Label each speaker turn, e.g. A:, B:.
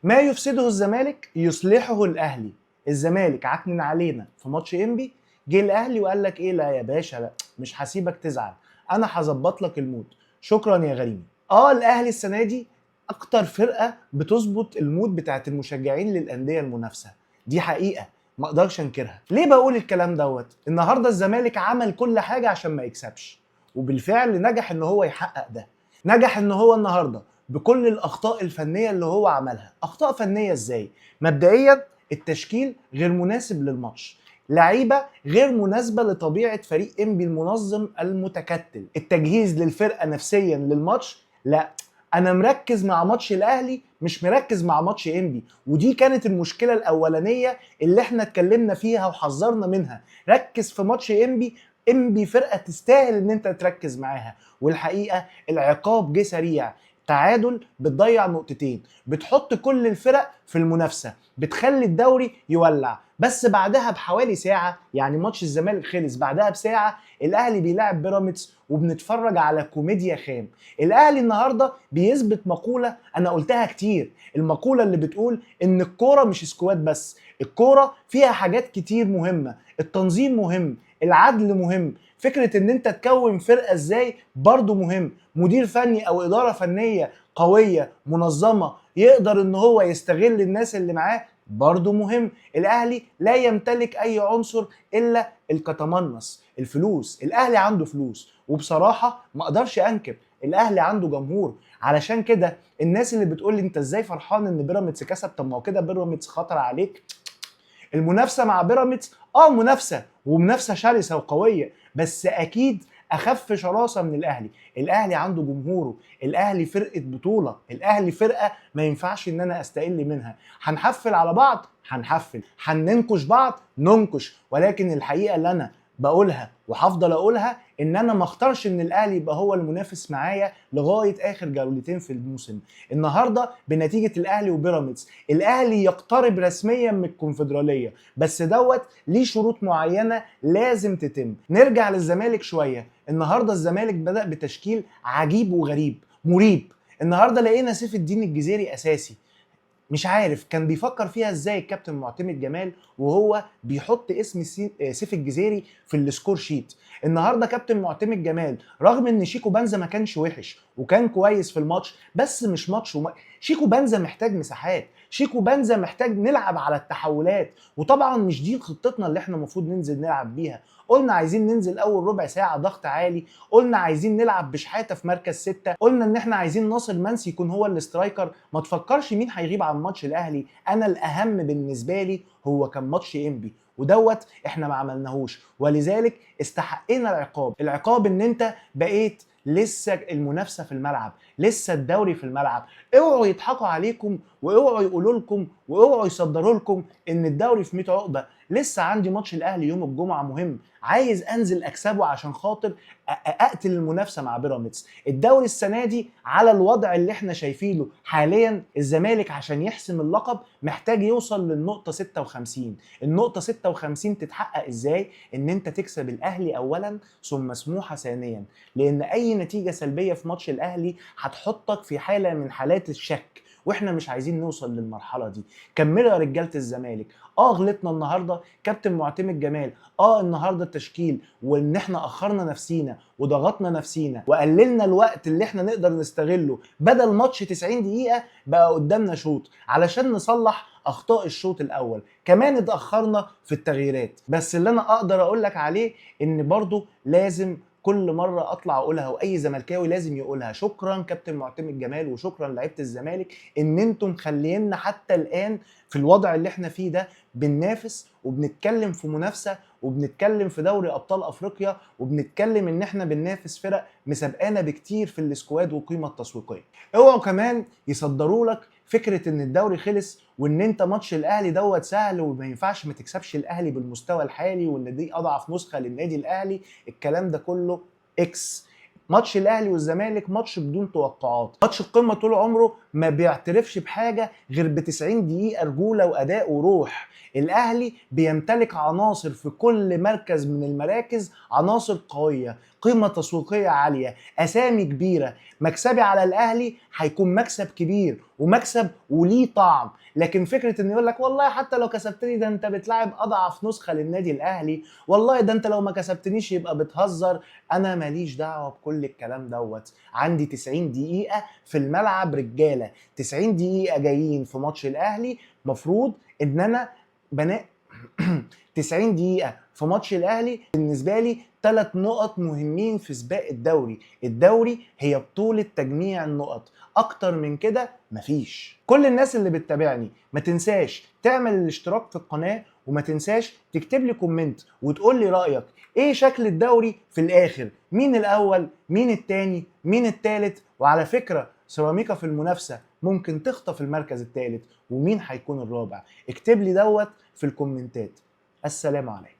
A: ما يفسده الزمالك يصلحه الاهلي. الزمالك عكنن علينا في ماتش انبي، جه الاهلي وقال لك ايه؟ لا يا باشا، لا مش هسيبك تزعل، انا هظبط لك المود، شكرا يا غريمي. الاهلي السنه دي اكتر فرقه بتظبط المود بتاعت المشجعين للانديه المنافسه، دي حقيقه ما اقدرش انكرها. ليه بقول الكلام دوت؟ النهارده الزمالك عمل كل حاجه عشان ما يكسبش، وبالفعل نجح ان هو يحقق ده. نجح ان هو النهارده بكل الاخطاء الفنيه اللي هو عملها. اخطاء فنيه ازاي؟ مبدئيا التشكيل غير مناسب للماتش، لعيبه غير مناسبه لطبيعه فريق انبي المنظم المتكتل، التجهيز للفرقه نفسيا للماتش لا، انا مركز مع ماتش الاهلي مش مركز مع ماتش انبي. ودي كانت المشكله الاولانيه اللي احنا اتكلمنا فيها وحذرنا منها. ركز في ماتش انبي، انبي فرقه تستاهل ان انت تركز معاها. والحقيقه العقاب جه سريع، تعادل بتضيع نقطتين، بتحط كل الفرق في المنافسه، بتخلي الدوري يولع. بس بعدها بحوالي ساعه، يعني ماتش الزمالك خلص بعدها بساعه، الاهلي بيلاعب بيراميدز وبنتفرج على كوميديا خام. الاهلي النهارده بيثبت مقوله انا قلتها كتير، المقوله اللي بتقول ان الكوره مش سكواد بس، الكوره فيها حاجات كتير مهمه، التنظيم مهم، العدل مهم، فكره ان انت تكون فرقه ازاي برضو مهم، مدير فني او اداره فنيه قويه منظمه يقدر ان هو يستغل الناس اللي معاه برضو مهم. الاهلي لا يمتلك اي عنصر الا الكتمنص، الفلوس. الاهلي عنده فلوس، وبصراحه ما اقدرش انكر الاهلي عنده جمهور. علشان كده الناس اللي بتقول لي انت ازاي فرحان ان بيراميدز كسب، طب ما هو كده بيراميدز خطر عليك. المنافسه مع بيراميدز منافسه، ومنافسه شرسه وقويه، بس اكيد اخف شراسه من الاهلي. الاهلي عنده جمهوره، الاهلي فرقه بطوله، الاهلي فرقه ما ينفعش ان انا استقل منها. هنحفل على بعض، هنحفل، هننكش بعض، ننكش، ولكن الحقيقه اللي انا بقولها وهفضل اقولها ان انا ما اختارش ان الاهلي يبقى هو المنافس معايا لغايه اخر جولتين في الموسم. النهارده بنتيجه الاهلي وبيراميدز الاهلي يقترب رسميا من الكونفدراليه، بس دوت ليه شروط معينه لازم تتم. نرجع للزمالك شويه. النهارده الزمالك بدأ بتشكيل عجيب وغريب مريب. النهارده لقينا سيف الدين الجزيري اساسي، مش عارف كان بيفكر فيها ازاي الكابتن معتمد جمال وهو بيحط اسم سيف الجزيري في السكور شيت. النهارده كابتن معتمد جمال رغم ان شيكو بنزا ما كانش وحش وكان كويس في الماتش، بس مش ماتش شيكو بنزا محتاج مساحات، شيكو بنزا محتاج نلعب على التحولات، وطبعا مش دي خطتنا اللي احنا المفروض ننزل نلعب بيها. قلنا عايزين ننزل اول ربع ساعه ضغط عالي، قلنا عايزين نلعب بشحاته في مركز 6، قلنا ان احنا عايزين ناصر منسي يكون هو الاسترايكر. ما تفكرش مين هيغيب عن ماتش الاهلي، انا الاهم بالنسبه لي هو كان ماتش انبي، ودوت احنا ما عملناهوش، ولذلك استحقينا العقاب. العقاب ان انت بقيت لسه المنافسه في الملعب، لسه الدوري في الملعب. اوعوا يضحكوا عليكم، واوعوا يقولوا لكم، واوعوا يصدروا لكم ان الدوري في 100 عقبه. لسه عندي ماتش الاهلي يوم الجمعه مهم، عايز انزل اكسبه عشان خاطر اقتل المنافسه مع بيراميدز. الدوري السنه دي على الوضع اللي احنا شايفينه حاليا، الزمالك عشان يحسم اللقب محتاج يوصل للنقطه 56. النقطه 56 تتحقق ازاي؟ ان انت تكسب الاهلي اولا ثم سموحه ثانيا، لان اي نتيجه سلبيه في ماتش الاهلي هتحطك في حاله من حالات الشك، واحنا مش عايزين نوصل للمرحله دي. كملوا يا رجاله الزمالك. غلطنا النهارده كابتن معتمد جمال، النهارده التشكيل، وان احنا اخرنا نفسينا وضغطنا نفسينا وقللنا الوقت اللي احنا نقدر نستغله، بدل ماتش 90 دقيقه بقى قدامنا شوط علشان نصلح اخطاء الشوط الاول. كمان اتاخرنا في التغييرات، بس اللي انا اقدر اقول لك عليه ان برضو لازم كل مره اطلع اقولها، واي زملكاوي لازم يقولها، شكرا كابتن معتمد جمال وشكرا لعيبه الزمالك ان انتم مخلينا حتى الان في الوضع اللي احنا فيه ده بننافس وبنتكلم في منافسه وبنتكلم في دوري ابطال افريقيا، وبنتكلم ان احنا بننافس فرق مسابقانا بكتير في السكواد والقيمه التسويقيه. اوعوا كمان يصدروا لك فكره ان الدوري خلص وان انت ماتش الاهلي دوت سهل وما ينفعش ما تكسبش الاهلي بالمستوى الحالي وان دي اضعف نسخه للنادي الاهلي. الكلام ده كله اكس. ماتش الاهلي والزمالك ماتش بدون توقعات، ماتش القمه طول عمره ما بيعترفش بحاجه غير ب 90 دقيقه رجوله واداء وروح. الاهلي بيمتلك عناصر في كل مركز من المراكز، عناصر قويه قيمه تسويقيه عاليه، اسامي كبيره. مكسبي على الاهلي هيكون مكسب كبير ومكسب وليه طعم. لكن فكره ان يقول لك والله حتى لو كسبتني ده انت بتلاعب اضعف نسخه للنادي الاهلي، والله ده انت لو ما كسبتنيش يبقى بتهزر. انا ماليش دعوه بكل الكلام دوت. عندي 90 دقيقه في الملعب رجاله، 90 دقيقه جايين في ماتش الاهلي. مفروض ان انا بناء 90 دقيقة في ماتش الأهلي بالنسبة لي 3 نقط مهمين في سباق الدوري. الدوري هي بطولة تجميع النقط، أكتر من كده مفيش. كل الناس اللي بتتابعني ما تنساش تعمل الاشتراك في القناة، وما تنساش تكتب لي كومنت وتقول لي رأيك ايه شكل الدوري في الآخر، مين الأول مين التاني مين التالت. وعلى فكرة سيراميكا في المنافسة ممكن تخطف المركز الثالث، ومين هيكون الرابع. اكتب لي دوت في الكومنتات. السلام عليكم.